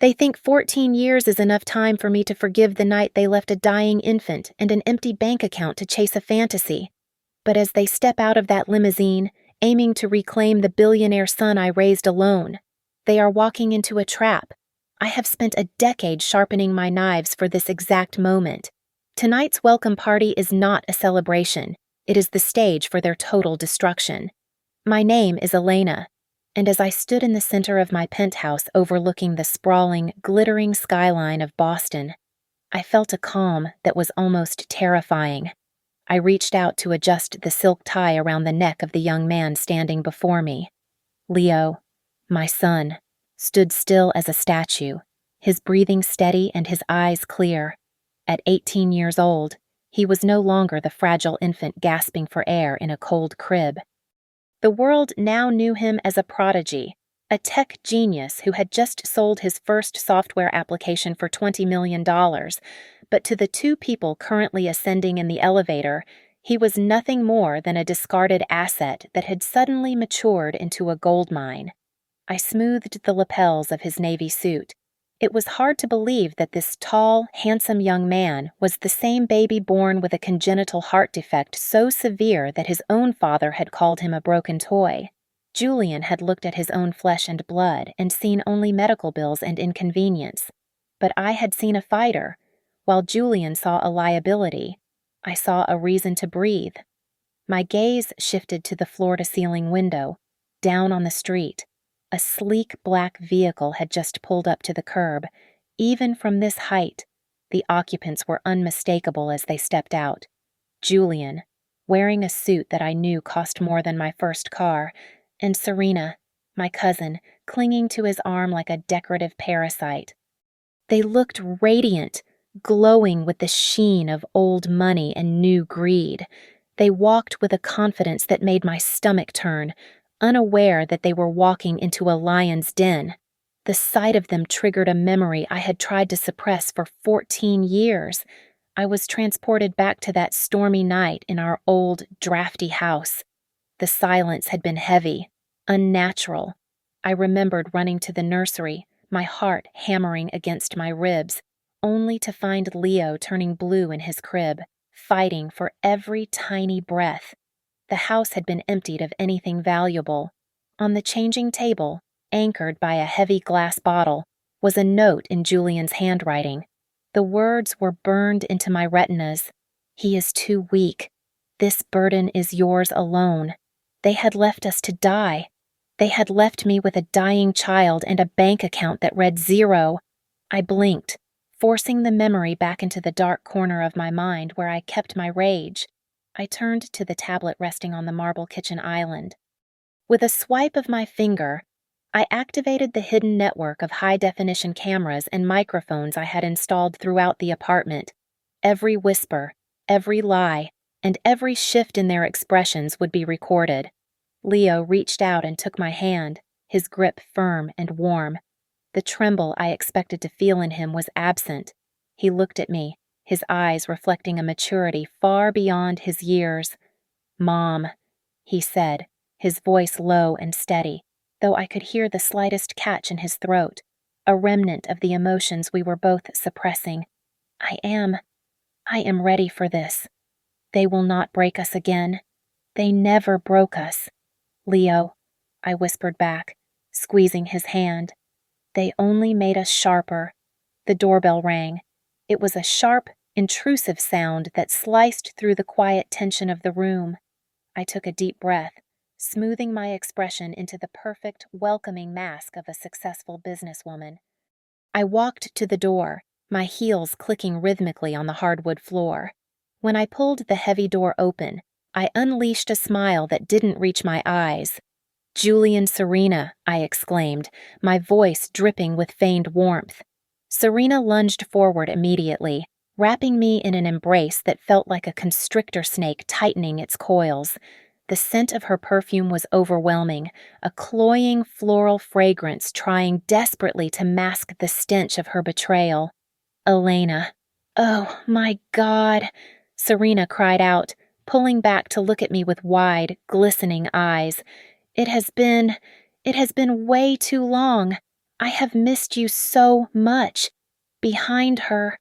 They think 14 years is enough time for me to forgive the night they left a dying infant and an empty bank account to chase a fantasy. But as they step out of that limousine, aiming to reclaim the billionaire son I raised alone, they are walking into a trap. I have spent a decade sharpening my knives for this exact moment. Tonight's welcome party is not a celebration. It is the stage for their total destruction. My name is Elena, and as I stood in the center of my penthouse overlooking the sprawling, glittering skyline of Boston, I felt a calm that was almost terrifying. I reached out to adjust the silk tie around the neck of the young man standing before me. Leo, my son, stood still as a statue, his breathing steady and his eyes clear. At 18 years old, he was no longer the fragile infant gasping for air in a cold crib. The world now knew him as a prodigy, a tech genius who had just sold his first software application for $20 million, but to the two people currently ascending in the elevator, he was nothing more than a discarded asset that had suddenly matured into a gold mine. I smoothed the lapels of his navy suit. It was hard to believe that this tall, handsome young man was the same baby born with a congenital heart defect so severe that his own father had called him a broken toy. Julian had looked at his own flesh and blood and seen only medical bills and inconvenience. But I had seen a fighter. While Julian saw a liability, I saw a reason to breathe. My gaze shifted to the floor-to-ceiling window, down on the street. A sleek black vehicle had just pulled up to the curb. Even from this height, the occupants were unmistakable as they stepped out. Julian, wearing a suit that I knew cost more than my first car, and Serena, my cousin, clinging to his arm like a decorative parasite. They looked radiant, glowing with the sheen of old money and new greed. They walked with a confidence that made my stomach turn, unaware that they were walking into a lion's den. The sight of them triggered a memory I had tried to suppress for 14 years. I was transported back to that stormy night in our old, drafty house. The silence had been heavy, unnatural. I remembered running to the nursery, my heart hammering against my ribs, only to find Leo turning blue in his crib, fighting for every tiny breath. The house had been emptied of anything valuable. On the changing table, anchored by a heavy glass bottle, was a note in Julian's handwriting. The words were burned into my retinas. He is too weak. This burden is yours alone. They had left us to die. They had left me with a dying child and a bank account that read 0. I blinked, forcing the memory back into the dark corner of my mind where I kept my rage. I turned to the tablet resting on the marble kitchen island. With a swipe of my finger, I activated the hidden network of high-definition cameras and microphones I had installed throughout the apartment. Every whisper, every lie, and every shift in their expressions would be recorded. Leo reached out and took my hand, his grip firm and warm. The tremble I expected to feel in him was absent. He looked at me, his eyes reflecting a maturity far beyond his years. "Mom," he said, his voice low and steady, though I could hear the slightest catch in his throat, a remnant of the emotions we were both suppressing. I am ready for this. They will not break us again. They never broke us. Leo, I whispered back, squeezing his hand. They only made us sharper. The doorbell rang. It was a sharp, intrusive sound that sliced through the quiet tension of the room. I took a deep breath, smoothing my expression into the perfect, welcoming mask of a successful businesswoman. I walked to the door, my heels clicking rhythmically on the hardwood floor. When I pulled the heavy door open, I unleashed a smile that didn't reach my eyes. "Julian Serena," I exclaimed, my voice dripping with feigned warmth. Serena lunged forward immediately, wrapping me in an embrace that felt like a constrictor snake tightening its coils. The scent of her perfume was overwhelming, a cloying floral fragrance trying desperately to mask the stench of her betrayal. "Elena." "Oh, my God," Serena cried out, pulling back to look at me with wide, glistening eyes. It has been way too long." I have missed you so much. Behind her,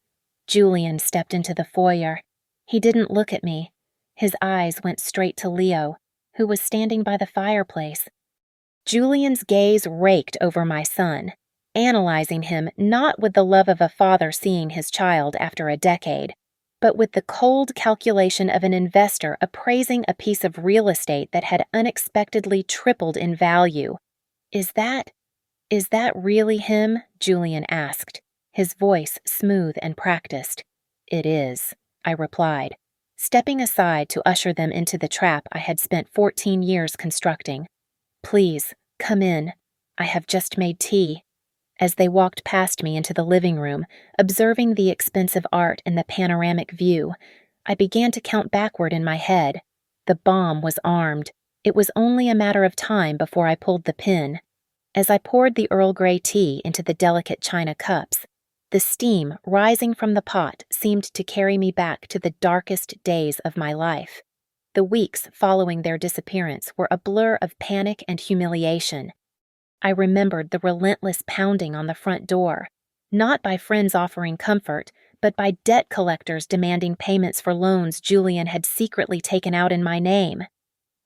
Julian stepped into the foyer. He didn't look at me. His eyes went straight to Leo, who was standing by the fireplace. Julian's gaze raked over my son, analyzing him not with the love of a father seeing his child after a decade, but with the cold calculation of an investor appraising a piece of real estate that had unexpectedly tripled in value. Is that really him? Julian asked, his voice smooth and practiced. It is, I replied, stepping aside to usher them into the trap I had spent 14 years constructing. Please, come in. I have just made tea. As they walked past me into the living room, observing the expensive art and the panoramic view, I began to count backward in my head. The bomb was armed. It was only a matter of time before I pulled the pin. As I poured the Earl Grey tea into the delicate china cups, the steam rising from the pot seemed to carry me back to the darkest days of my life. The weeks following their disappearance were a blur of panic and humiliation. I remembered the relentless pounding on the front door, not by friends offering comfort, but by debt collectors demanding payments for loans Julian had secretly taken out in my name.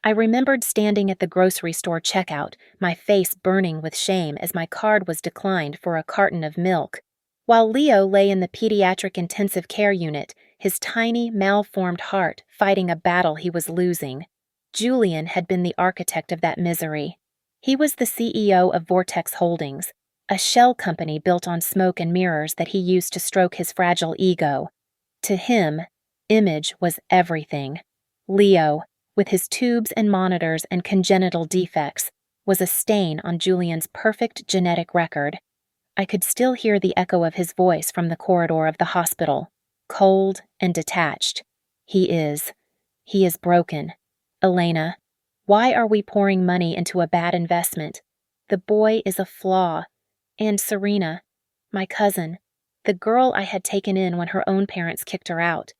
I remembered standing at the grocery store checkout, my face burning with shame as my card was declined for a carton of milk, while Leo lay in the pediatric intensive care unit, his tiny, malformed heart fighting a battle he was losing. Julian had been the architect of that misery. He was the CEO of Vortex Holdings, a shell company built on smoke and mirrors that he used to stroke his fragile ego. To him, image was everything. Leo, with his tubes and monitors and congenital defects, was a stain on Julian's perfect genetic record. I could still hear the echo of his voice from the corridor of the hospital, cold and detached. He is broken. Elena, why are we pouring money into a bad investment? The boy is a flaw. And Serena, my cousin, the girl I had taken in when her own parents kicked her out.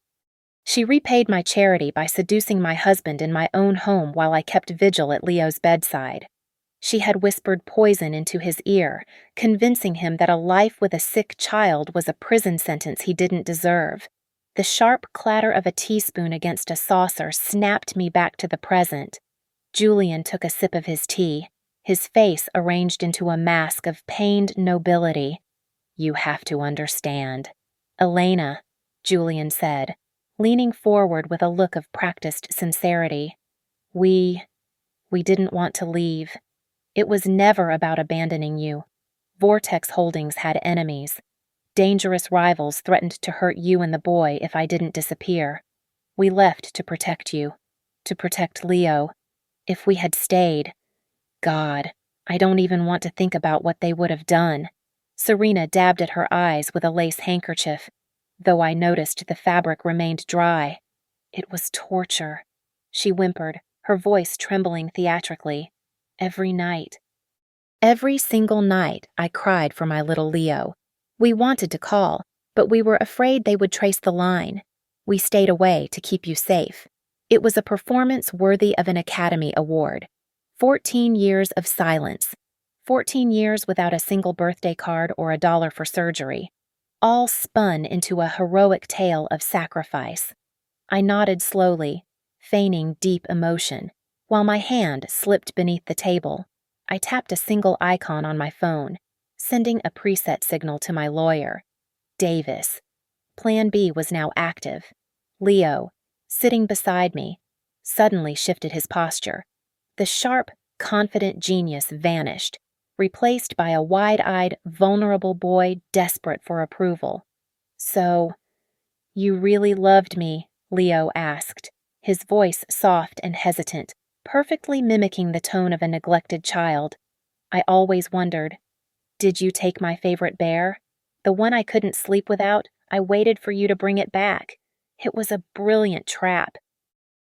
She repaid my charity by seducing my husband in my own home while I kept vigil at Leo's bedside. She had whispered poison into his ear, convincing him that a life with a sick child was a prison sentence he didn't deserve. The sharp clatter of a teaspoon against a saucer snapped me back to the present. Julian took a sip of his tea, his face arranged into a mask of pained nobility. You have to understand. Elena, Julian said, leaning forward with a look of practiced sincerity. We didn't want to leave. It was never about abandoning you. Vortex Holdings had enemies. Dangerous rivals threatened to hurt you and the boy if I didn't disappear. We left to protect you, to protect Leo. If we had stayed, God, I don't even want to think about what they would have done. Serena dabbed at her eyes with a lace handkerchief, though I noticed the fabric remained dry. It was torture. She whimpered, her voice trembling theatrically. Every night. Every single night, I cried for my little Leo. We wanted to call, but we were afraid they would trace the line. We stayed away to keep you safe. It was a performance worthy of an Academy Award. 14 years of silence. 14 years without a single birthday card or $1 for surgery. All spun into a heroic tale of sacrifice. I nodded slowly, feigning deep emotion, while my hand slipped beneath the table. I tapped a single icon on my phone, sending a preset signal to my lawyer. Davis. Plan B was now active. Leo, sitting beside me, suddenly shifted his posture. The sharp, confident genius vanished, replaced by a wide-eyed, vulnerable boy desperate for approval. So, you really loved me? Leo asked, his voice soft and hesitant, perfectly mimicking the tone of a neglected child. I always wondered, did you take my favorite bear? The one I couldn't sleep without, I waited for you to bring it back. It was a brilliant trap.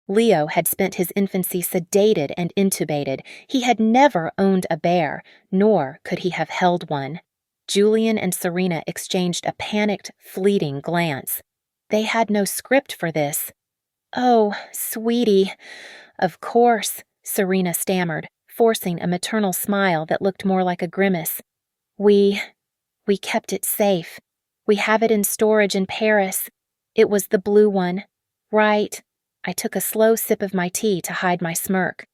Leo had spent his infancy sedated and intubated. He had never owned a bear, nor could he have held one. Julian and Serena exchanged a panicked, fleeting glance. They had no script for this. Oh, sweetie. Of course, Serena stammered, forcing a maternal smile that looked more like a grimace. We kept it safe. We have it in storage in Paris. It was the blue one. Right. I took a slow sip of my tea to hide my smirk.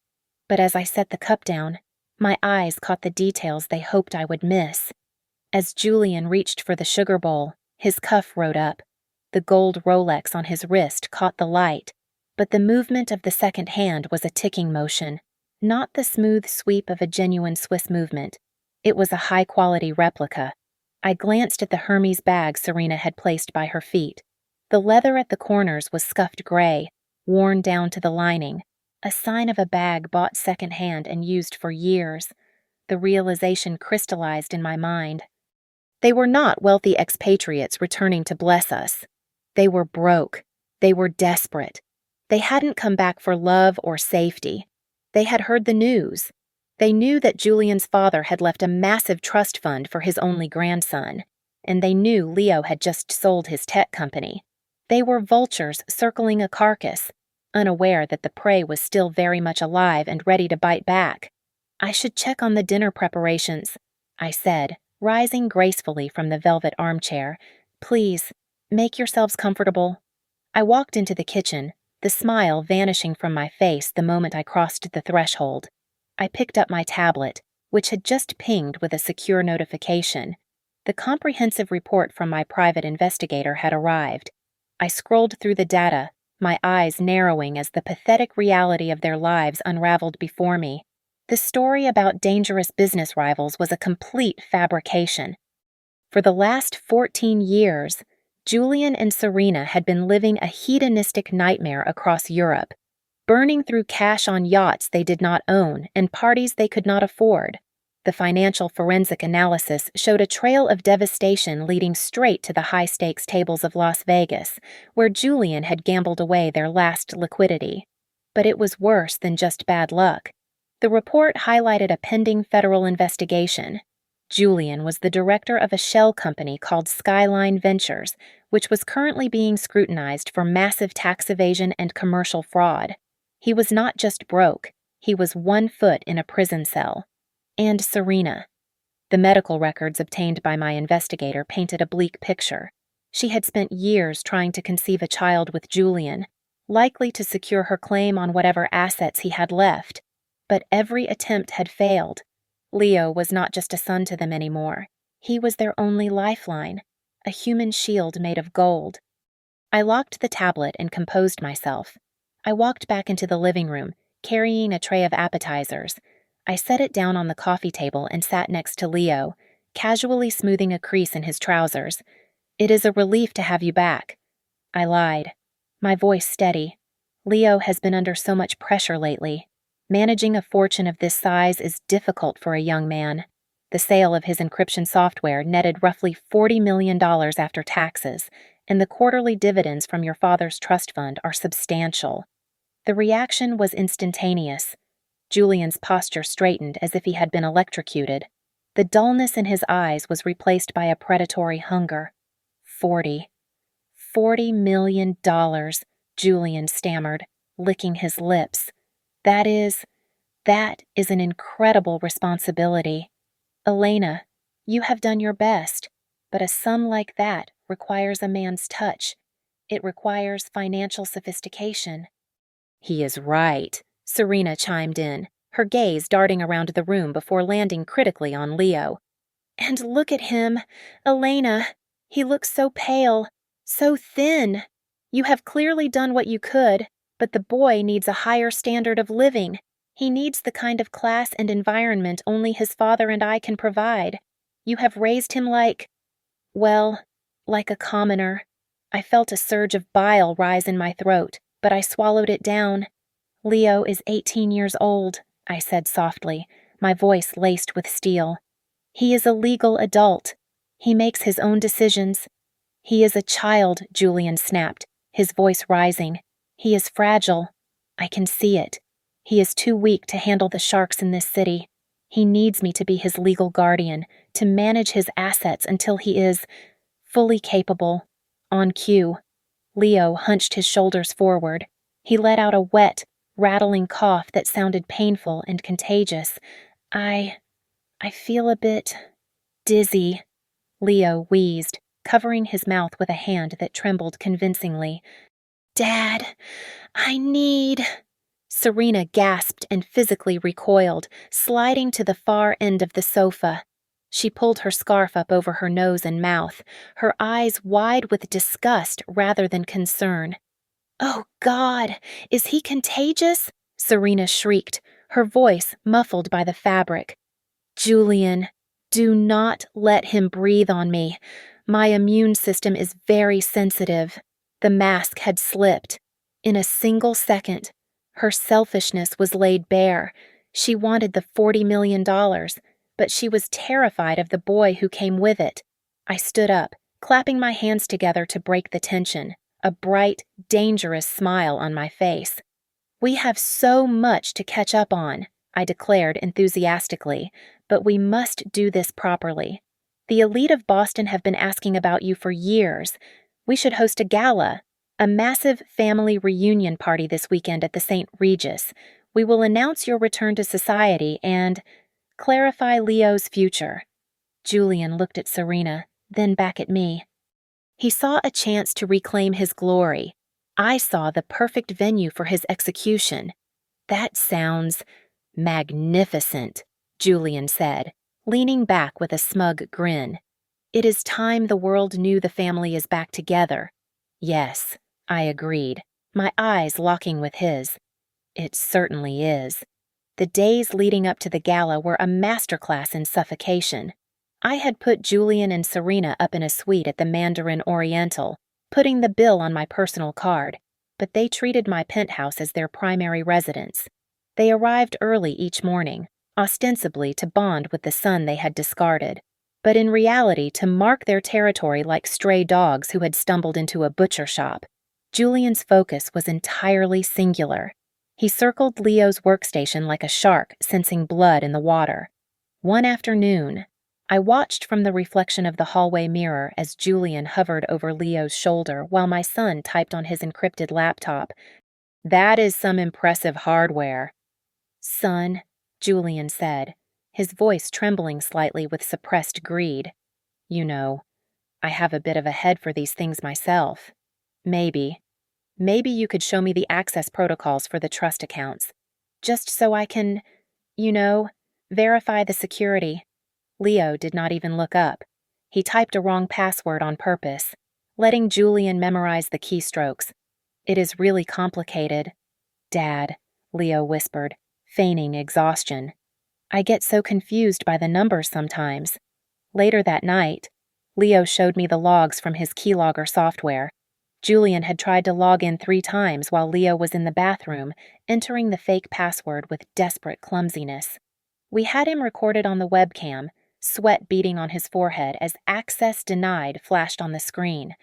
But as I set the cup down, my eyes caught the details they hoped I would miss. As Julian reached for the sugar bowl, his cuff rode up. The gold Rolex on his wrist caught the light, but the movement of the second hand was a ticking motion, not the smooth sweep of a genuine Swiss movement. It was a high-quality replica. I glanced at the Hermes bag Serena had placed by her feet. The leather at the corners was scuffed gray, worn down to the lining, a sign of a bag bought second-hand and used for years. The realization crystallized in my mind. They were not wealthy expatriates returning to bless us. They were broke. They were desperate. They hadn't come back for love or safety. They had heard the news. They knew that Julian's father had left a massive trust fund for his only grandson, and they knew Leo had just sold his tech company. They were vultures circling a carcass, unaware that the prey was still very much alive and ready to bite back. I should check on the dinner preparations, I said, rising gracefully from the velvet armchair. Please, make yourselves comfortable. I walked into the kitchen, the smile vanishing from my face the moment I crossed the threshold. I picked up my tablet, which had just pinged with a secure notification. The comprehensive report from my private investigator had arrived. I scrolled through the data, my eyes narrowing as the pathetic reality of their lives unraveled before me. The story about dangerous business rivals was a complete fabrication. For the last 14 years, Julian and Serena had been living a hedonistic nightmare across Europe, burning through cash on yachts they did not own and parties they could not afford. The financial forensic analysis showed a trail of devastation leading straight to the high-stakes tables of Las Vegas, where Julian had gambled away their last liquidity. But it was worse than just bad luck. The report highlighted a pending federal investigation. Julian was the director of a shell company called Skyline Ventures, which was currently being scrutinized for massive tax evasion and commercial fraud. He was not just broke, he was 1 foot in a prison cell. And Serena. The medical records obtained by my investigator painted a bleak picture. She had spent years trying to conceive a child with Julian, likely to secure her claim on whatever assets he had left. But every attempt had failed. Leo was not just a son to them anymore. He was their only lifeline, a human shield made of gold. I locked the tablet and composed myself. I walked back into the living room, carrying a tray of appetizers. I set it down on the coffee table and sat next to Leo, casually smoothing a crease in his trousers. "It is a relief to have you back." I lied, my voice steady. Leo has been under so much pressure lately. Managing a fortune of this size is difficult for a young man. The sale of his encryption software netted roughly $40 million after taxes, and the quarterly dividends from your father's trust fund are substantial. The reaction was instantaneous. Julian's posture straightened as if he had been electrocuted. The dullness in his eyes was replaced by a predatory hunger. $40 million, Julian stammered, licking his lips. That is an incredible responsibility. Elena, you have done your best, but a sum like that requires a man's touch. It requires financial sophistication. He is right, Serena chimed in, her gaze darting around the room before landing critically on Leo. And look at him, Elena. He looks so pale, so thin. You have clearly done what you could, but the boy needs a higher standard of living. He needs the kind of class and environment only his father and I can provide. You have raised him like a commoner. I felt a surge of bile rise in my throat, but I swallowed it down. Leo is 18 years old, I said softly, my voice laced with steel. He is a legal adult. He makes his own decisions. He is a child, Julian snapped, his voice rising. He is fragile. I can see it. He is too weak to handle the sharks in this city. He needs me to be his legal guardian, to manage his assets until he is fully capable. On cue. Leo hunched his shoulders forward. He let out a wet, rattling cough that sounded painful and contagious. I feel a bit dizzy, Leo wheezed, covering his mouth with a hand that trembled convincingly. Dad, I need... Serena gasped and physically recoiled, sliding to the far end of the sofa. She pulled her scarf up over her nose and mouth, her eyes wide with disgust rather than concern. Oh, God, is he contagious? Serena shrieked, her voice muffled by the fabric. Julian, do not let him breathe on me. My immune system is very sensitive. The mask had slipped. In a single second, her selfishness was laid bare. She wanted the $40 million, but she was terrified of the boy who came with it. I stood up, clapping my hands together to break the tension, a bright, dangerous smile on my face. We have so much to catch up on, I declared enthusiastically, but we must do this properly. The elite of Boston have been asking about you for years. We should host a gala, a massive family reunion party this weekend at the St. Regis. We will announce your return to society and clarify Leo's future. Julian looked at Serena, then back at me. He saw a chance to reclaim his glory. I saw the perfect venue for his execution. That sounds magnificent, Julian said, leaning back with a smug grin. It is time the world knew the family is back together. Yes, I agreed, my eyes locking with his. It certainly is. The days leading up to the gala were a masterclass in suffocation. I had put Julian and Serena up in a suite at the Mandarin Oriental, putting the bill on my personal card, but they treated my penthouse as their primary residence. They arrived early each morning, ostensibly to bond with the son they had discarded, but in reality to mark their territory like stray dogs who had stumbled into a butcher shop. Julian's focus was entirely singular. He circled Leo's workstation like a shark sensing blood in the water. One afternoon, I watched from the reflection of the hallway mirror as Julian hovered over Leo's shoulder while my son typed on his encrypted laptop. That is some impressive hardware. Son, Julian said, his voice trembling slightly with suppressed greed. You know, I have a bit of a head for these things myself. Maybe you could show me the access protocols for the trust accounts, just so I can, verify the security. Leo did not even look up. He typed a wrong password on purpose, letting Julian memorize the keystrokes. It is really complicated. Dad, Leo whispered, feigning exhaustion. I get so confused by the numbers sometimes. Later that night, Leo showed me the logs from his keylogger software. Julian had tried to log in 3 times while Leo was in the bathroom, entering the fake password with desperate clumsiness. We had him recorded on the webcam, sweat beading on his forehead as access denied flashed on the screen.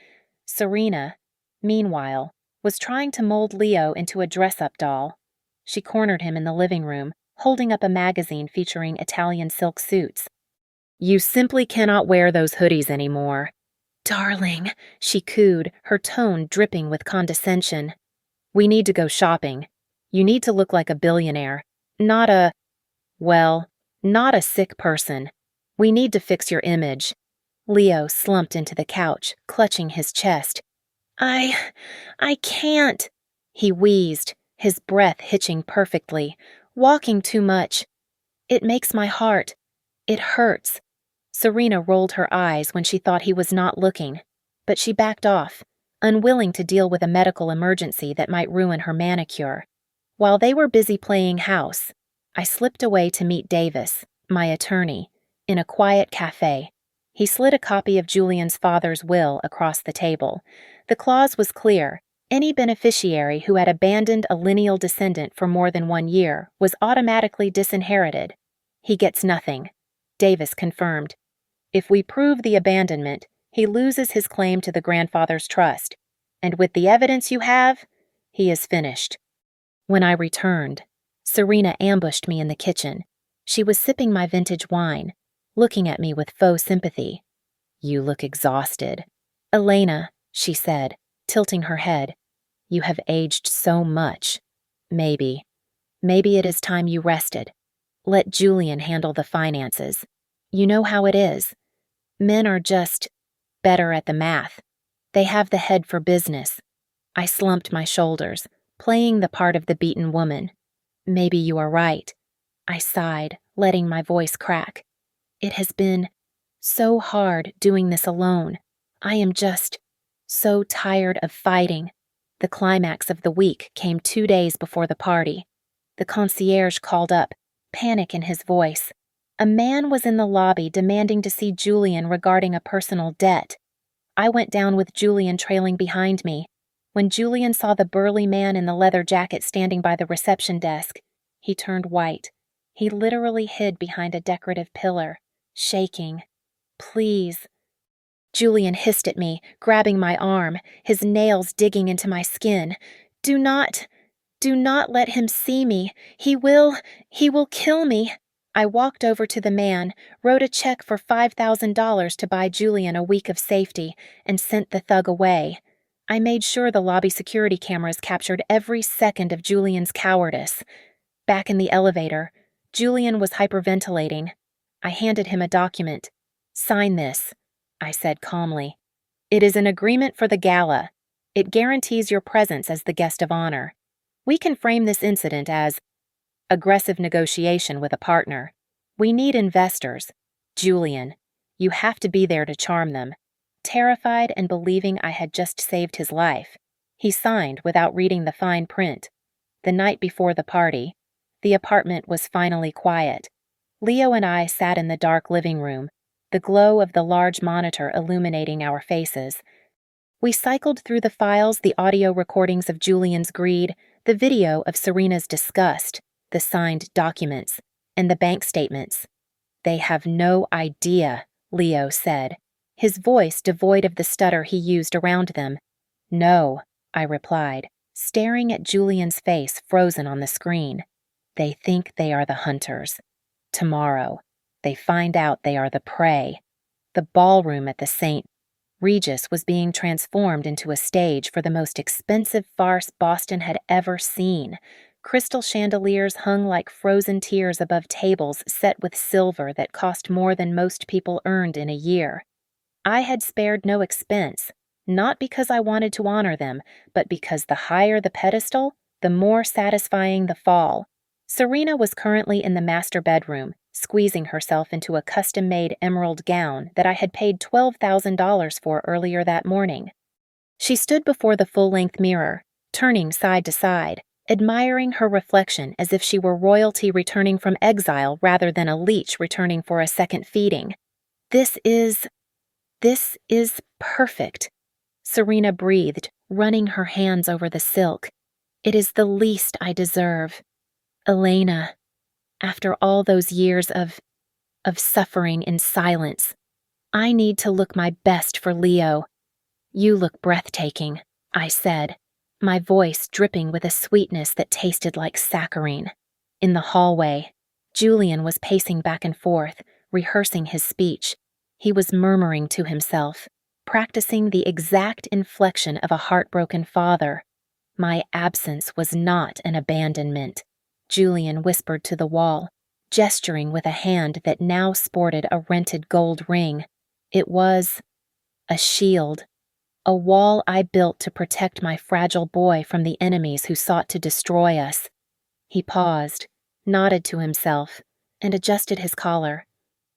Serena, meanwhile, was trying to mold Leo into a dress-up doll. She cornered him in the living room, holding up a magazine featuring Italian silk suits. You simply cannot wear those hoodies anymore. Darling, she cooed, her tone dripping with condescension. We need to go shopping. You need to look like a billionaire, not a sick person. We need to fix your image. Leo slumped into the couch, clutching his chest. I can't, he wheezed, his breath hitching perfectly, walking too much. It makes my heart. It hurts. Serena rolled her eyes when she thought he was not looking, but she backed off, unwilling to deal with a medical emergency that might ruin her manicure. While they were busy playing house, I slipped away to meet Davis, my attorney, in a quiet cafe. He slid a copy of Julian's father's will across the table. The clause was clear. Any beneficiary who had abandoned a lineal descendant for more than 1 year was automatically disinherited. He gets nothing, Davis confirmed. If we prove the abandonment, he loses his claim to the grandfather's trust, and with the evidence you have, he is finished. When I returned, Serena ambushed me in the kitchen. She was sipping my vintage wine, looking at me with faux sympathy. You look exhausted. Elena, she said, tilting her head, you have aged so much. Maybe it is time you rested. Let Julian handle the finances. You know how it is. Men are just better at the math. They have the head for business. I slumped my shoulders, playing the part of the beaten woman. Maybe you are right. I sighed, letting my voice crack. It has been so hard doing this alone. I am just so tired of fighting. The climax of the week came 2 days before the party. The concierge called up, panic in his voice. A man was in the lobby demanding to see Julian regarding a personal debt. I went down with Julian trailing behind me. When Julian saw the burly man in the leather jacket standing by the reception desk, he turned white. He literally hid behind a decorative pillar, shaking. Please. Julian hissed at me, grabbing my arm, his nails digging into my skin. Do not let him see me. He will kill me. I walked over to the man, wrote a check for $5,000 to buy Julian a week of safety, and sent the thug away. I made sure the lobby security cameras captured every second of Julian's cowardice. Back in the elevator, Julian was hyperventilating. I handed him a document. Sign this, I said calmly. It is an agreement for the gala. It guarantees your presence as the guest of honor. We can frame this incident as aggressive negotiation with a partner. We need investors. Julian, you have to be there to charm them. Terrified and believing I had just saved his life, he signed without reading the fine print. The night before the party, the apartment was finally quiet. Leo and I sat in the dark living room, the glow of the large monitor illuminating our faces. We cycled through the files, the audio recordings of Julian's greed, the video of Serena's disgust, the signed documents, and the bank statements. They have no idea, Leo said, his voice devoid of the stutter he used around them. No, I replied, staring at Julian's face frozen on the screen. They think they are the hunters. Tomorrow, they find out they are the prey. The ballroom at the St. Regis was being transformed into a stage for the most expensive farce Boston had ever seen. Crystal chandeliers hung like frozen tears above tables set with silver that cost more than most people earned in a year. I had spared no expense, not because I wanted to honor them, but because the higher the pedestal, the more satisfying the fall. Serena was currently in the master bedroom, squeezing herself into a custom-made emerald gown that I had paid $12,000 for earlier that morning. She stood before the full-length mirror, turning side to side, admiring her reflection as if she were royalty returning from exile rather than a leech returning for a second feeding. This is perfect, Serena breathed, running her hands over the silk. It is the least I deserve. Elena, after all those years of suffering in silence, I need to look my best for Leo. You look breathtaking, I said, my voice dripping with a sweetness that tasted like saccharine. In the hallway, Julian was pacing back and forth, rehearsing his speech. He was murmuring to himself, practicing the exact inflection of a heartbroken father. My absence was not an abandonment, Julian whispered to the wall, gesturing with a hand that now sported a rented gold ring. It was a shield, a wall I built to protect my fragile boy from the enemies who sought to destroy us. He paused, nodded to himself, and adjusted his collar.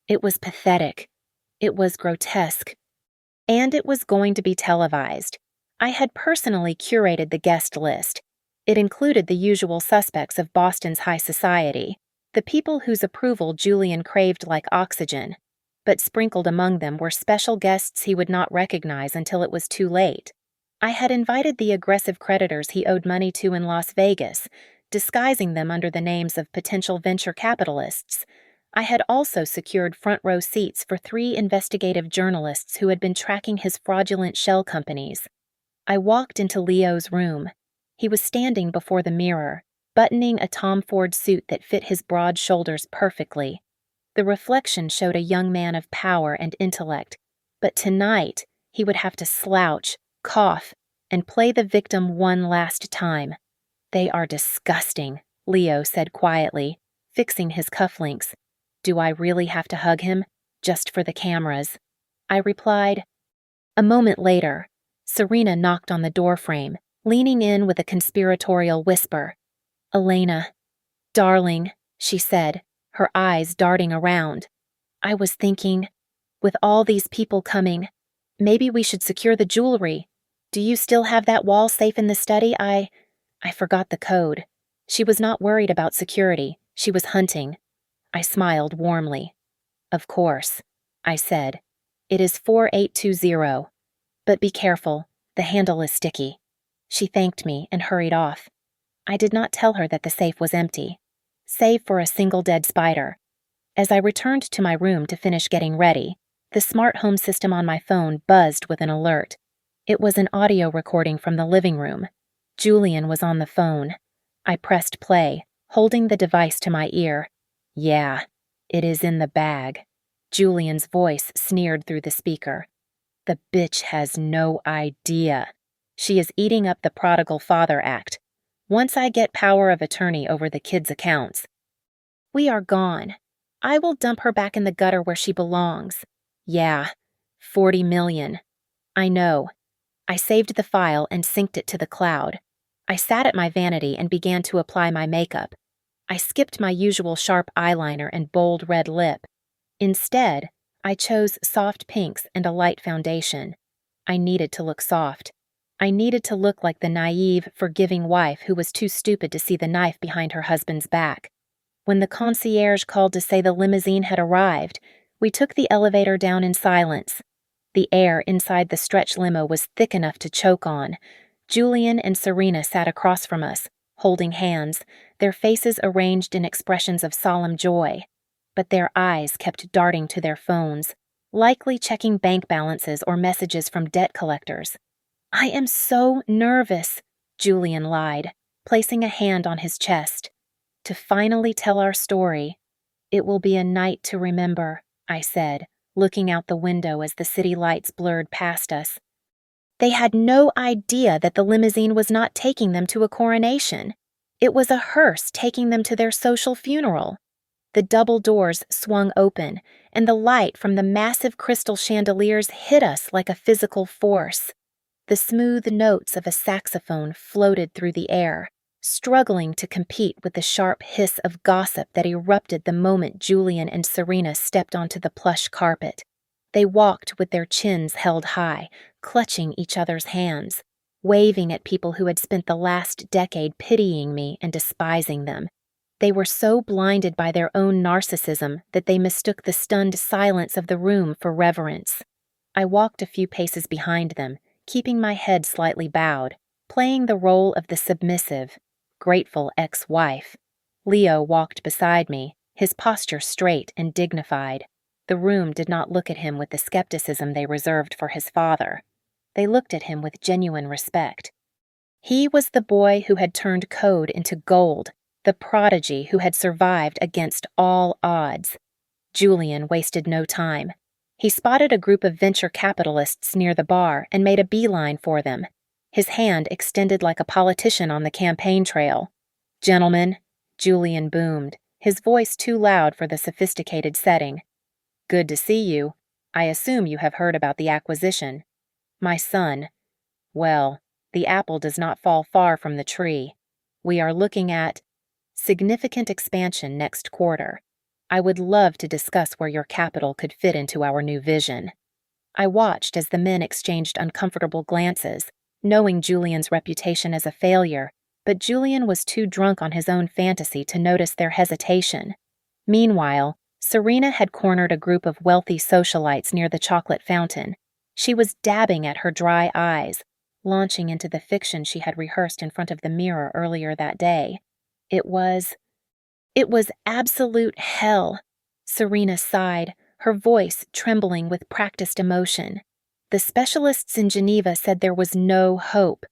It was pathetic. It was grotesque. And it was going to be televised. I had personally curated the guest list. It included the usual suspects of Boston's high society, the people whose approval Julian craved like oxygen, but sprinkled among them were special guests he would not recognize until it was too late. I had invited the aggressive creditors he owed money to in Las Vegas, disguising them under the names of potential venture capitalists. I had also secured front-row seats for 3 investigative journalists who had been tracking his fraudulent shell companies. I walked into Leo's room. He was standing before the mirror, buttoning a Tom Ford suit that fit his broad shoulders perfectly. The reflection showed a young man of power and intellect, but tonight he would have to slouch, cough, and play the victim one last time. They are disgusting, Leo said quietly, fixing his cufflinks. Do I really have to hug him? Just for the cameras. I replied. A moment later, Serena knocked on the doorframe, leaning in with a conspiratorial whisper. "Elena, darling," she said, her eyes darting around. "I was thinking, with all these people coming, maybe we should secure the jewelry. Do you still have that wall safe in the study? I forgot the code." She was not worried about security. She was hunting. I smiled warmly. "Of course," I said. "It is 4820. But be careful. The handle is sticky." She thanked me and hurried off. I did not tell her that the safe was empty, save for a single dead spider. As I returned to my room to finish getting ready, the smart home system on my phone buzzed with an alert. It was an audio recording from the living room. Julian was on the phone. I pressed play, holding the device to my ear. "Yeah, it is in the bag." Julian's voice sneered through the speaker. "The bitch has no idea. She is eating up the prodigal father act. Once I get power of attorney over the kids' accounts, we are gone. I will dump her back in the gutter where she belongs. Yeah, 40 million. I know." I saved the file and synced it to the cloud. I sat at my vanity and began to apply my makeup. I skipped my usual sharp eyeliner and bold red lip. Instead, I chose soft pinks and a light foundation. I needed to look soft. I needed to look like the naive, forgiving wife who was too stupid to see the knife behind her husband's back. When the concierge called to say the limousine had arrived, we took the elevator down in silence. The air inside the stretch limo was thick enough to choke on. Julian and Serena sat across from us, holding hands, their faces arranged in expressions of solemn joy. But their eyes kept darting to their phones, likely checking bank balances or messages from debt collectors. "I am so nervous," Julian lied, placing a hand on his chest. "To finally tell our story. It will be a night to remember," I said, looking out the window as the city lights blurred past us. They had no idea that the limousine was not taking them to a coronation. It was a hearse taking them to their social funeral. The double doors swung open, and the light from the massive crystal chandeliers hit us like a physical force. The smooth notes of a saxophone floated through the air, struggling to compete with the sharp hiss of gossip that erupted the moment Julian and Serena stepped onto the plush carpet. They walked with their chins held high, clutching each other's hands, waving at people who had spent the last decade pitying me and despising them. They were so blinded by their own narcissism that they mistook the stunned silence of the room for reverence. I walked a few paces behind them, keeping my head slightly bowed, playing the role of the submissive, grateful ex-wife. Leo walked beside me, his posture straight and dignified. The room did not look at him with the skepticism they reserved for his father. They looked at him with genuine respect. He was the boy who had turned code into gold, the prodigy who had survived against all odds. Julian wasted no time. He spotted a group of venture capitalists near the bar and made a beeline for them, his hand extended like a politician on the campaign trail. "Gentlemen," Julian boomed, his voice too loud for the sophisticated setting. "Good to see you. I assume you have heard about the acquisition. My son. Well, the apple does not fall far from the tree. We are looking at significant expansion next quarter. I would love to discuss where your capital could fit into our new vision." I watched as the men exchanged uncomfortable glances, knowing Julian's reputation as a failure, but Julian was too drunk on his own fantasy to notice their hesitation. Meanwhile, Serena had cornered a group of wealthy socialites near the chocolate fountain. She was dabbing at her dry eyes, launching into the fiction she had rehearsed in front of the mirror earlier that day. It was absolute hell. Serena sighed, her voice trembling with practiced emotion. The specialists in Geneva said there was no hope,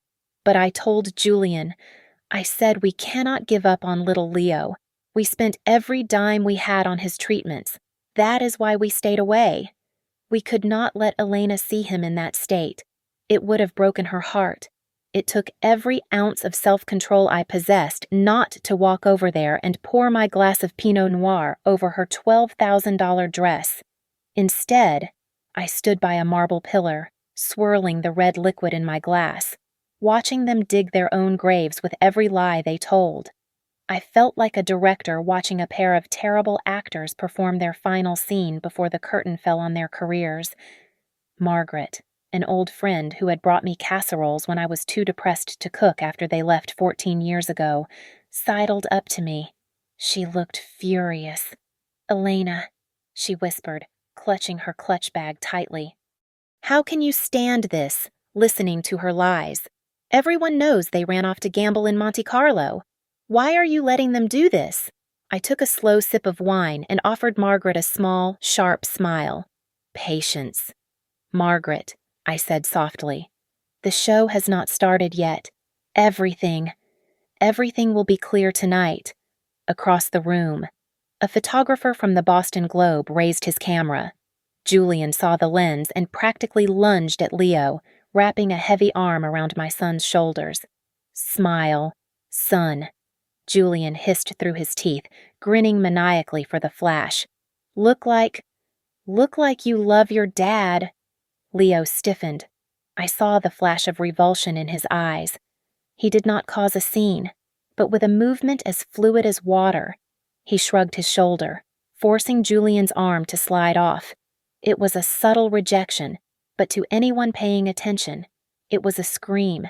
but I told Julian, I said we cannot give up on little Leo. We spent every dime we had on his treatments. That is why we stayed away. We could not let Elena see him in that state. It would have broken her heart. It took every ounce of self-control I possessed not to walk over there and pour my glass of Pinot Noir over her $12,000 dress. Instead, I stood by a marble pillar, swirling the red liquid in my glass, watching them dig their own graves with every lie they told. I felt like a director watching a pair of terrible actors perform their final scene before the curtain fell on their careers. Margaret, an old friend who had brought me casseroles when I was too depressed to cook after they left 14 years ago, sidled up to me. She looked furious. "Elena," she whispered, clutching her clutch bag tightly. "How can you stand this, listening to her lies? Everyone knows they ran off to gamble in Monte Carlo. Why are you letting them do this?" I took a slow sip of wine and offered Margaret a small, sharp smile. "Patience." "Margaret," I said softly, "the show has not started yet. Everything will be clear tonight." Across the room, a photographer from the Boston Globe raised his camera. Julian saw the lens and practically lunged at Leo, wrapping a heavy arm around my son's shoulders. "Smile, son," Julian hissed through his teeth, grinning maniacally for the flash. Look like you love your dad." Leo stiffened. I saw the flash of revulsion in his eyes. He did not cause a scene, but with a movement as fluid as water, he shrugged his shoulder, forcing Julian's arm to slide off. It was a subtle rejection, but to anyone paying attention, it was a scream.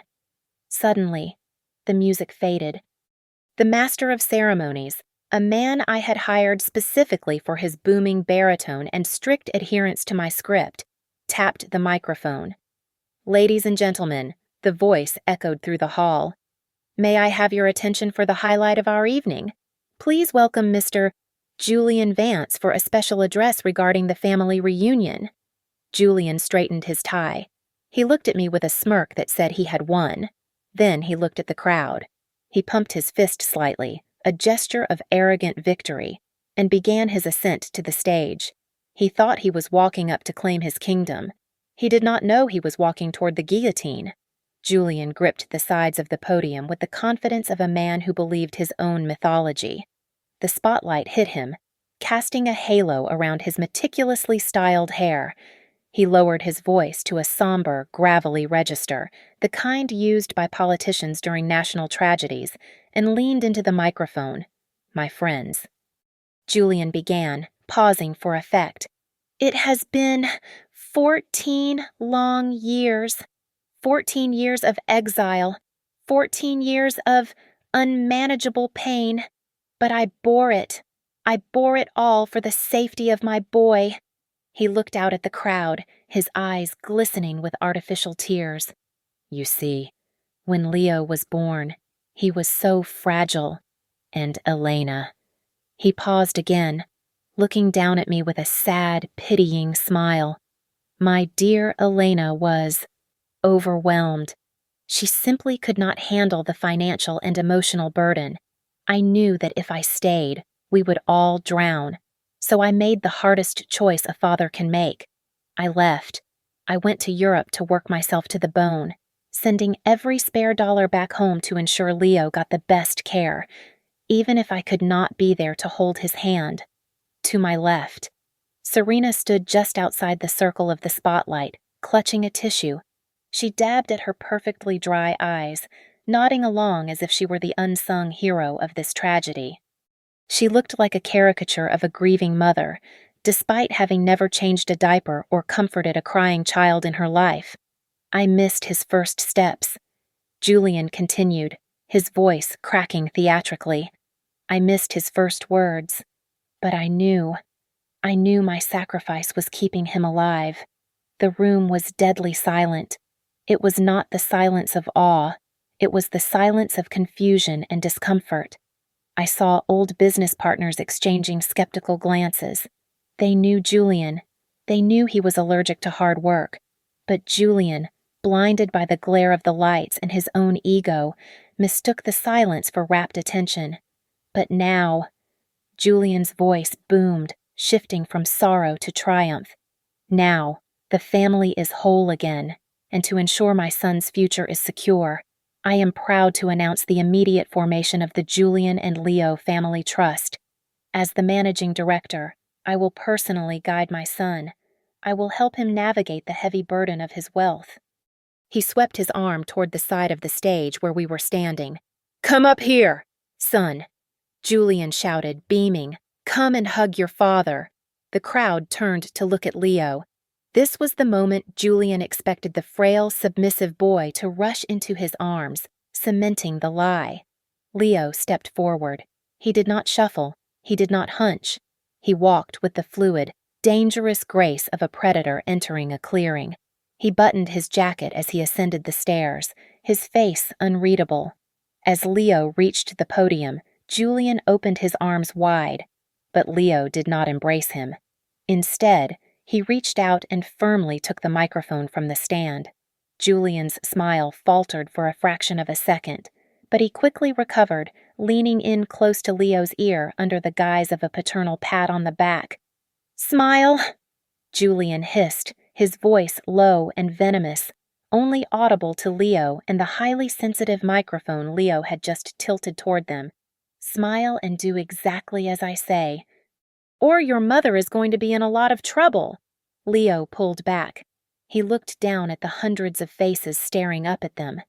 Suddenly, the music faded. The master of ceremonies, a man I had hired specifically for his booming baritone and strict adherence to my script, tapped the microphone. "Ladies and gentlemen," the voice echoed through the hall. "May I have your attention for the highlight of our evening? Please welcome Mr. Julian Vance for a special address regarding the family reunion." Julian straightened his tie. He looked at me with a smirk that said he had won. Then he looked at the crowd. He pumped his fist slightly, a gesture of arrogant victory, and began his ascent to the stage. He thought he was walking up to claim his kingdom. He did not know he was walking toward the guillotine. Julian gripped the sides of the podium with the confidence of a man who believed his own mythology. The spotlight hit him, casting a halo around his meticulously styled hair. He lowered his voice to a somber, gravelly register, the kind used by politicians during national tragedies, and leaned into the microphone. "My friends." Julian began, pausing for effect. "It has been 14 long years. 14 years of exile. 14 years of unmanageable pain. But I bore it. I bore it all for the safety of my boy." He looked out at the crowd, his eyes glistening with artificial tears. "You see, when Leo was born, he was so fragile. And Elena." He paused again, looking down at me with a sad, pitying smile. "My dear Elena was overwhelmed. She simply could not handle the financial and emotional burden. I knew that if I stayed, we would all drown. So I made the hardest choice a father can make. I left. I went to Europe to work myself to the bone, sending every spare dollar back home to ensure Leo got the best care, even if I could not be there to hold his hand. To my left, Serena stood just outside the circle of the spotlight, clutching a tissue. She dabbed at her perfectly dry eyes, nodding along as if she were the unsung hero of this tragedy. She looked like a caricature of a grieving mother, despite having never changed a diaper or comforted a crying child in her life. I missed his first steps. Julian continued, his voice cracking theatrically. I missed his first words. But I knew my sacrifice was keeping him alive. The room was deadly silent. It was not the silence of awe. It was the silence of confusion and discomfort. I saw old business partners exchanging skeptical glances. They knew Julian. They knew he was allergic to hard work. But Julian, blinded by the glare of the lights and his own ego, mistook the silence for rapt attention. But now, Julian's voice boomed, shifting from sorrow to triumph. Now, the family is whole again, and to ensure my son's future is secure, I am proud to announce the immediate formation of the Julian and Leo Family Trust. As the managing director, I will personally guide my son. I will help him navigate the heavy burden of his wealth. He swept his arm toward the side of the stage where we were standing. Come up here, son, Julian shouted, beaming. Come and hug your father. The crowd turned to look at Leo. This was the moment Julian expected the frail, submissive boy to rush into his arms, cementing the lie. Leo stepped forward. He did not shuffle. He did not hunch. He walked with the fluid, dangerous grace of a predator entering a clearing. He buttoned his jacket as he ascended the stairs, his face unreadable. As Leo reached the podium, Julian opened his arms wide, but Leo did not embrace him. Instead, he reached out and firmly took the microphone from the stand. Julian's smile faltered for a fraction of a second, but he quickly recovered, leaning in close to Leo's ear under the guise of a paternal pat on the back. Smile, Julian hissed, his voice low and venomous, only audible to Leo and the highly sensitive microphone Leo had just tilted toward them. Smile and do exactly as I say. Or your mother is going to be in a lot of trouble. Leo pulled back. He looked down at the hundreds of faces staring up at them.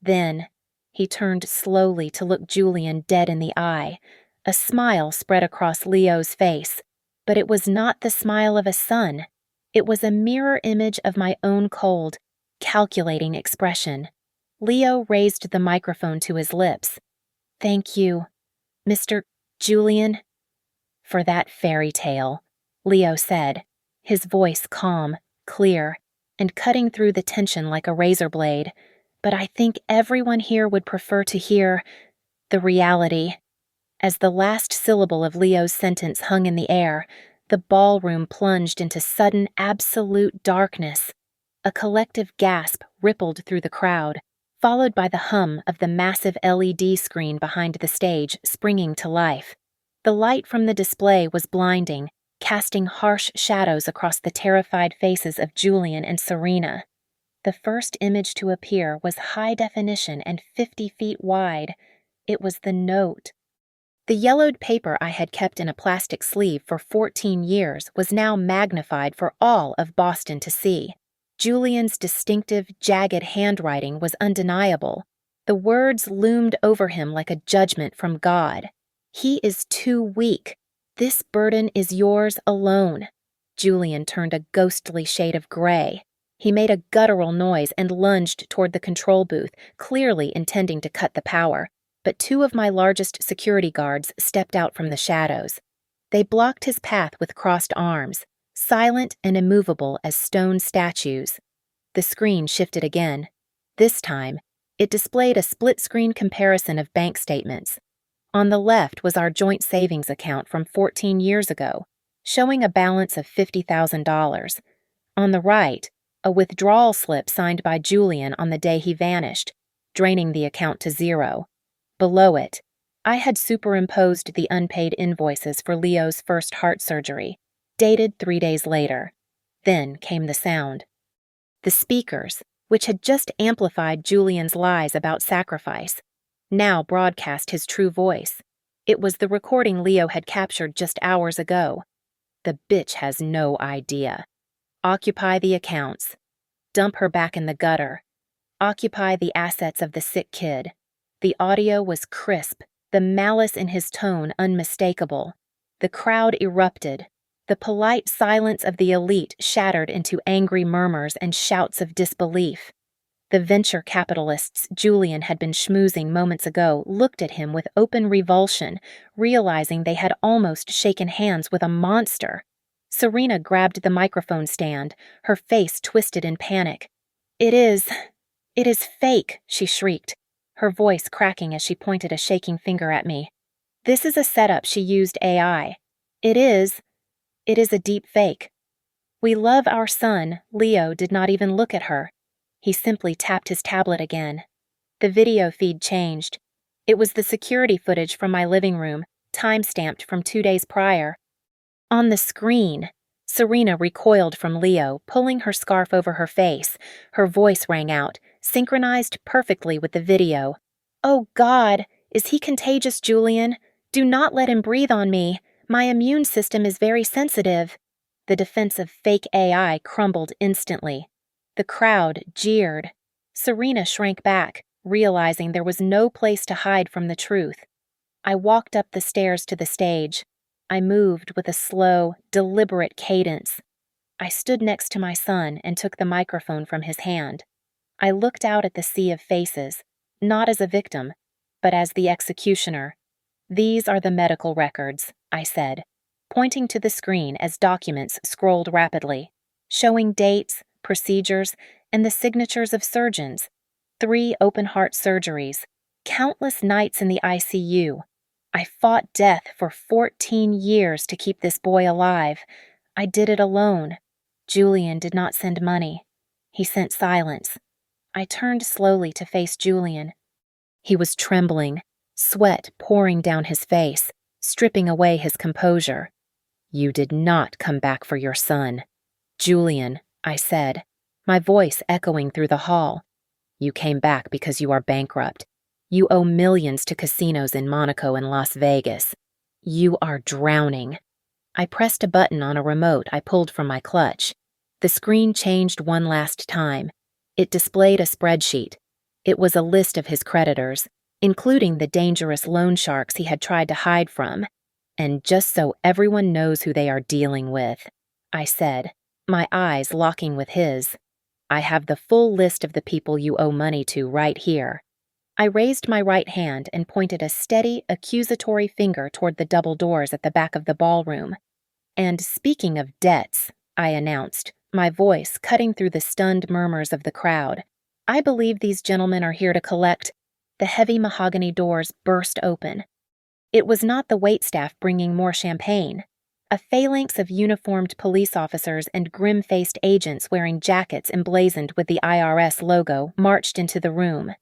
Then, he turned slowly to look Julian dead in the eye. A smile spread across Leo's face, but it was not the smile of a son. It was a mirror image of my own cold, calculating expression. Leo raised the microphone to his lips. Thank you, Mr. Julian, for that fairy tale, Leo said, his voice calm, clear, and cutting through the tension like a razor blade. But I think everyone here would prefer to hear the reality. As the last syllable of Leo's sentence hung in the air, the ballroom plunged into sudden, absolute darkness. A collective gasp rippled through the crowd, followed by the hum of the massive LED screen behind the stage springing to life. The light from the display was blinding, casting harsh shadows across the terrified faces of Julian and Serena. The first image to appear was high definition and 50 feet wide. It was the note. The yellowed paper I had kept in a plastic sleeve for 14 years was now magnified for all of Boston to see. Julian's distinctive, jagged handwriting was undeniable. The words loomed over him like a judgment from God. He is too weak. This burden is yours alone. Julian turned a ghostly shade of gray. He made a guttural noise and lunged toward the control booth, clearly intending to cut the power. But two of my largest security guards stepped out from the shadows. They blocked his path with crossed arms, silent and immovable as stone statues. The screen shifted again. This time, it displayed a split-screen comparison of bank statements. On the left was our joint savings account from 14 years ago, showing a balance of $50,000. On the right, a withdrawal slip signed by Julian on the day he vanished, draining the account to zero. Below it, I had superimposed the unpaid invoices for Leo's first heart surgery, dated 3 days later. Then came the sound. The speakers, which had just amplified Julian's lies about sacrifice, now broadcast his true voice. It was the recording Leo had captured just hours ago. The bitch has no idea. Occupy the accounts. Dump her back in the gutter. Occupy the assets of the sick kid. The audio was crisp, the malice in his tone unmistakable. The crowd erupted. The polite silence of the elite shattered into angry murmurs and shouts of disbelief. The venture capitalists Julian had been schmoozing moments ago looked at him with open revulsion, realizing they had almost shaken hands with a monster. Serena grabbed the microphone stand, her face twisted in panic. It is fake," she shrieked, her voice cracking as she pointed a shaking finger at me. "This is a setup she used AI. It is a deep fake. We love our son." Leo did not even look at her. He simply tapped his tablet again. The video feed changed. It was the security footage from my living room, time-stamped from 2 days prior. On the screen, Serena recoiled from Leo, pulling her scarf over her face. Her voice rang out, synchronized perfectly with the video. "Oh God, is he contagious, Julian? Do not let him breathe on me. My immune system is very sensitive." The defensive fake AI crumbled instantly. The crowd jeered. Serena shrank back, realizing there was no place to hide from the truth. I walked up the stairs to the stage. I moved with a slow, deliberate cadence. I stood next to my son and took the microphone from his hand. I looked out at the sea of faces, not as a victim, but as the executioner. "These are the medical records," I said, pointing to the screen as documents scrolled rapidly, showing dates, procedures, and the signatures of surgeons. 3 open-heart surgeries, countless nights in the ICU. I fought death for 14 years to keep this boy alive. I did it alone. Julian did not send money. He sent silence. I turned slowly to face Julian. He was trembling, sweat pouring down his face, stripping away his composure. "You did not come back for your son." "Julian," I said, my voice echoing through the hall. "You came back because you are bankrupt. You owe millions to casinos in Monaco and Las Vegas. You are drowning." I pressed a button on a remote I pulled from my clutch. The screen changed one last time. It displayed a spreadsheet. It was a list of his creditors, including the dangerous loan sharks he had tried to hide from. "And just so everyone knows who they are dealing with," I said, my eyes locking with his, "I have the full list of the people you owe money to right here." I raised my right hand and pointed a steady, accusatory finger toward the double doors at the back of the ballroom. "And speaking of debts," I announced, my voice cutting through the stunned murmurs of the crowd, "I believe these gentlemen are here to collect—" The heavy mahogany doors burst open. It was not the waitstaff bringing more champagne. A phalanx of uniformed police officers and grim-faced agents wearing jackets emblazoned with the IRS logo marched into the room.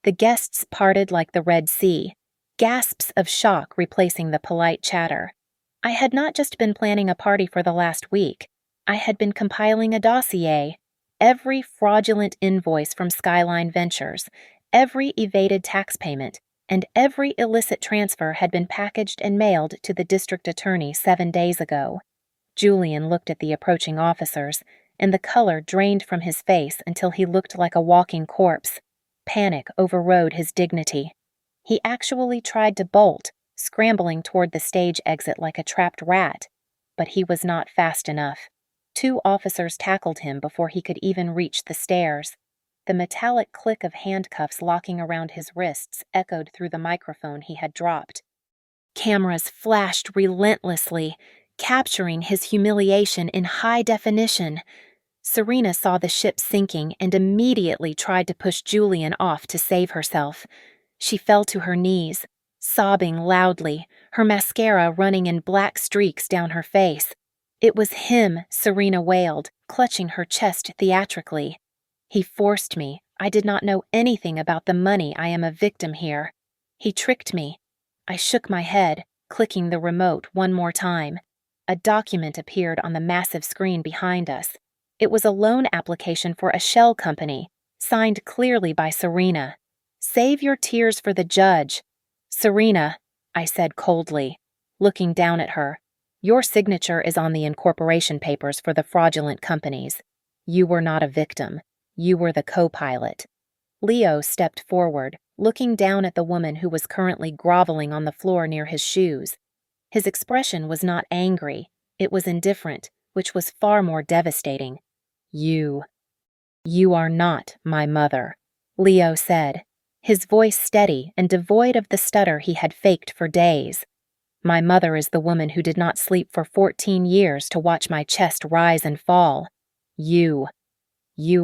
The guests parted like the Red Sea, gasps of shock replacing the polite chatter. I had not just been planning a party for the last week. I had been compiling a dossier. Every fraudulent invoice from Skyline Ventures, every evaded tax payment, and every illicit transfer had been packaged and mailed to the district attorney 7 days ago. Julian looked at the approaching officers, and the color drained from his face until he looked like a walking corpse. Panic overrode his dignity. He actually tried to bolt, scrambling toward the stage exit like a trapped rat. But he was not fast enough. 2 officers tackled him before he could even reach the stairs. The metallic click of handcuffs locking around his wrists echoed through the microphone he had dropped. Cameras flashed relentlessly, capturing his humiliation in high definition. Serena saw the ship sinking and immediately tried to push Julian off to save herself. She fell to her knees, sobbing loudly, her mascara running in black streaks down her face. "It was him," Serena wailed, clutching her chest theatrically. "He forced me. I did not know anything about the money. I am a victim here. He tricked me." I shook my head, clicking the remote one more time. A document appeared on the massive screen behind us. It was a loan application for a shell company, signed clearly by Serena. "Save your tears for the judge." "Serena," I said coldly, looking down at her, "your signature is on the incorporation papers for the fraudulent companies. You were not a victim. You were the co-pilot." Leo stepped forward, looking down at the woman who was currently groveling on the floor near his shoes. His expression was not angry. It was indifferent, which was far more devastating. You are not my mother," Leo said, his voice steady and devoid of the stutter he had faked for days. "My mother is the woman who did not sleep for 14 years to watch my chest rise and fall. You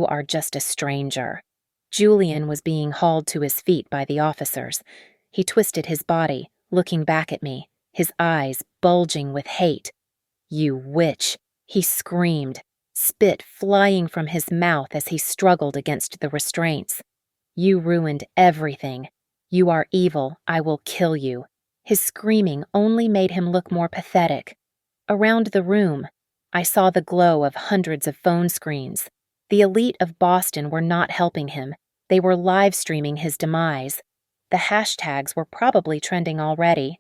are just a stranger." Julian was being hauled to his feet by the officers. He twisted his body, looking back at me, his eyes bulging with hate. "You witch," he screamed, spit flying from his mouth as he struggled against the restraints. "You ruined everything. You are evil. I will kill you." His screaming only made him look more pathetic. Around the room, I saw the glow of hundreds of phone screens. The elite of Boston were not helping him. They were live-streaming his demise. The hashtags were probably trending already.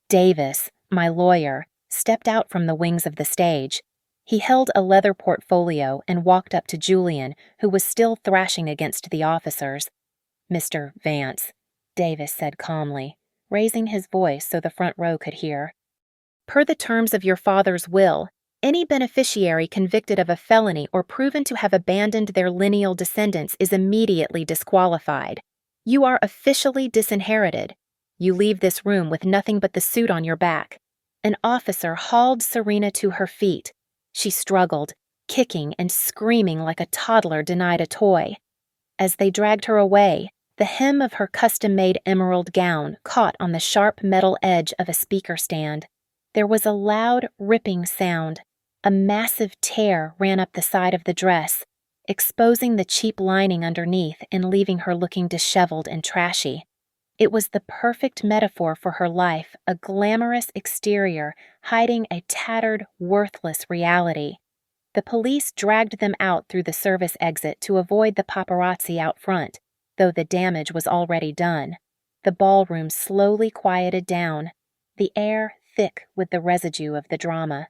Davis, my lawyer, stepped out from the wings of the stage. He held a leather portfolio and walked up to Julian, who was still thrashing against the officers. "Mr. Vance," Davis said calmly, raising his voice so the front row could hear. "Per the terms of your father's will, any beneficiary convicted of a felony or proven to have abandoned their lineal descendants is immediately disqualified. You are officially disinherited. You leave this room with nothing but the suit on your back." An officer hauled Serena to her feet. She struggled, kicking and screaming like a toddler denied a toy. As they dragged her away, the hem of her custom-made emerald gown caught on the sharp metal edge of a speaker stand. There was a loud, ripping sound. A massive tear ran up the side of the dress, exposing the cheap lining underneath and leaving her looking disheveled and trashy. It was the perfect metaphor for her life, a glamorous exterior hiding a tattered, worthless reality. The police dragged them out through the service exit to avoid the paparazzi out front, though the damage was already done. The ballroom slowly quieted down, the air thick with the residue of the drama.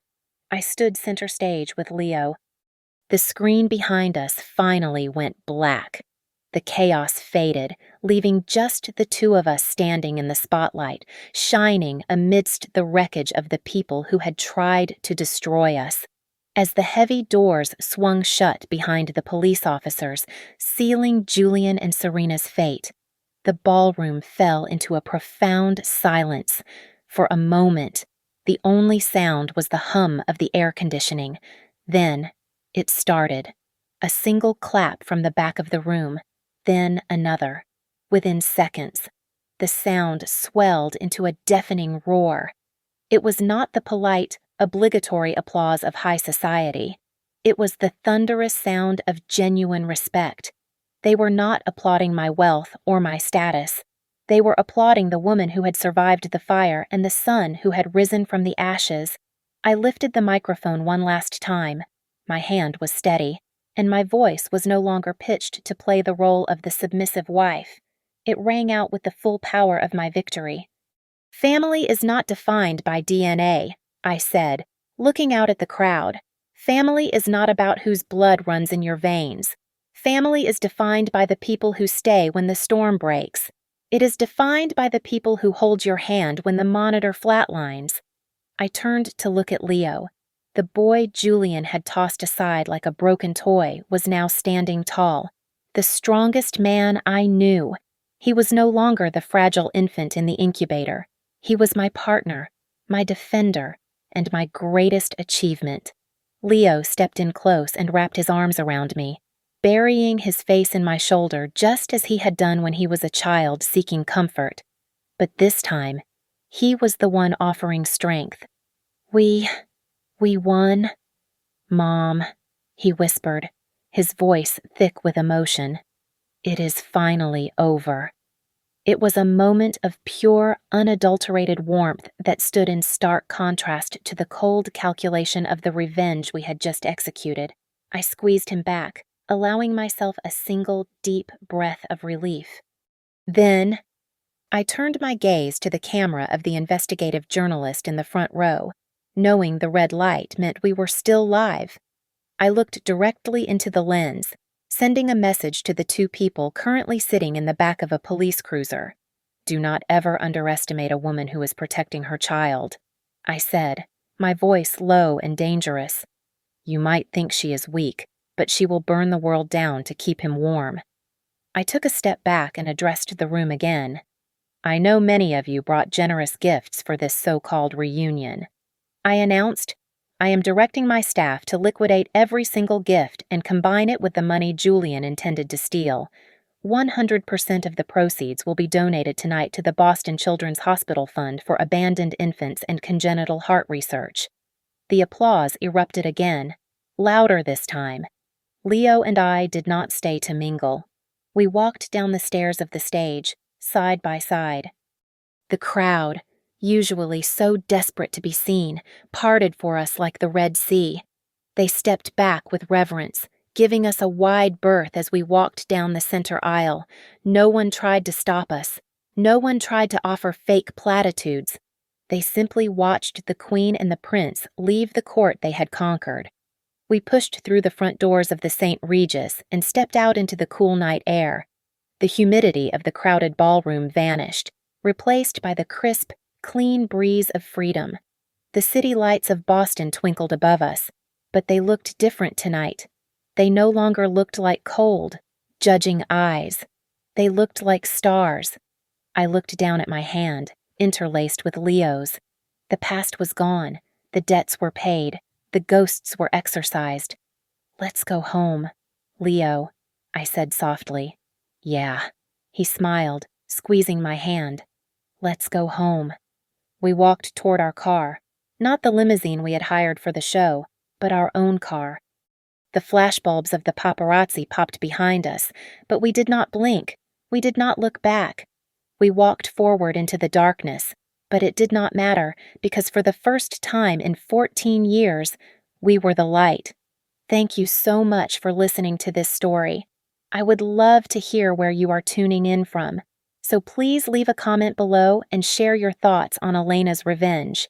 I stood center stage with Leo. The screen behind us finally went black. The chaos faded, leaving just the two of us standing in the spotlight, shining amidst the wreckage of the people who had tried to destroy us. As the heavy doors swung shut behind the police officers, sealing Julian and Serena's fate, the ballroom fell into a profound silence. For a moment, the only sound was the hum of the air conditioning. Then it started. A single clap from the back of the room, then another. Within seconds, the sound swelled into a deafening roar. It was not the polite, obligatory applause of high society. It was the thunderous sound of genuine respect. They were not applauding my wealth or my status. They were applauding the woman who had survived the fire and the son who had risen from the ashes. I lifted the microphone one last time. My hand was steady, and my voice was no longer pitched to play the role of the submissive wife. It rang out with the full power of my victory. "Family is not defined by DNA," I said, looking out at the crowd. "Family is not about whose blood runs in your veins. Family is defined by the people who stay when the storm breaks. It is defined by the people who hold your hand when the monitor flatlines." I turned to look at Leo. The boy Julian had tossed aside like a broken toy was now standing tall, the strongest man I knew. He was no longer the fragile infant in the incubator. He was my partner, my defender, and my greatest achievement. Leo stepped in close and wrapped his arms around me, burying his face in my shoulder just as he had done when he was a child seeking comfort. But this time, he was the one offering strength. We won, Mom," he whispered, his voice thick with emotion. "It is finally over." It was a moment of pure, unadulterated warmth that stood in stark contrast to the cold calculation of the revenge we had just executed. I squeezed him back, allowing myself a single deep breath of relief. Then, I turned my gaze to the camera of the investigative journalist in the front row, knowing the red light meant we were still live. I looked directly into the lens, sending a message to the two people currently sitting in the back of a police cruiser. "Do not ever underestimate a woman who is protecting her child," I said, my voice low and dangerous. "You might think she is weak, but she will burn the world down to keep him warm." I took a step back and addressed the room again. "I know many of you brought generous gifts for this so-called reunion," I announced. "I am directing my staff to liquidate every single gift and combine it with the money Julian intended to steal. 100% of the proceeds will be donated tonight to the Boston Children's Hospital Fund for abandoned infants and congenital heart research." The applause erupted again, louder this time. Leo and I did not stay to mingle. We walked down the stairs of the stage, side by side. The crowd, usually so desperate to be seen, parted for us like the Red Sea. They stepped back with reverence, giving us a wide berth as we walked down the center aisle. No one tried to stop us. No one tried to offer fake platitudes. They simply watched the Queen and the Prince leave the court they had conquered, We pushed through the front doors of the St. Regis and stepped out into the cool night air. The humidity of the crowded ballroom vanished, replaced by the crisp, clean breeze of freedom. The city lights of Boston twinkled above us, but they looked different tonight. They no longer looked like cold, judging eyes. They looked like stars. I looked down at my hand, interlaced with Leo's. The past was gone. The debts were paid. The ghosts were exorcised. "Let's go home, Leo," I said softly. "Yeah." He smiled, squeezing my hand. "Let's go home." We walked toward our car, not the limousine we had hired for the show, but our own car. The flashbulbs of the paparazzi popped behind us, but we did not blink. We did not look back. We walked forward into the darkness, but it did not matter because for the first time in 14 years, we were the light. Thank you so much for listening to this story. I would love to hear where you are tuning in from, so please leave a comment below and share your thoughts on Elena's revenge.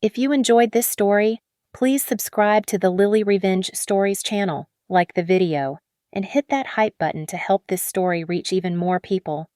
If you enjoyed this story, please subscribe to the Lily Revenge Stories channel, like the video, and hit that hype button to help this story reach even more people.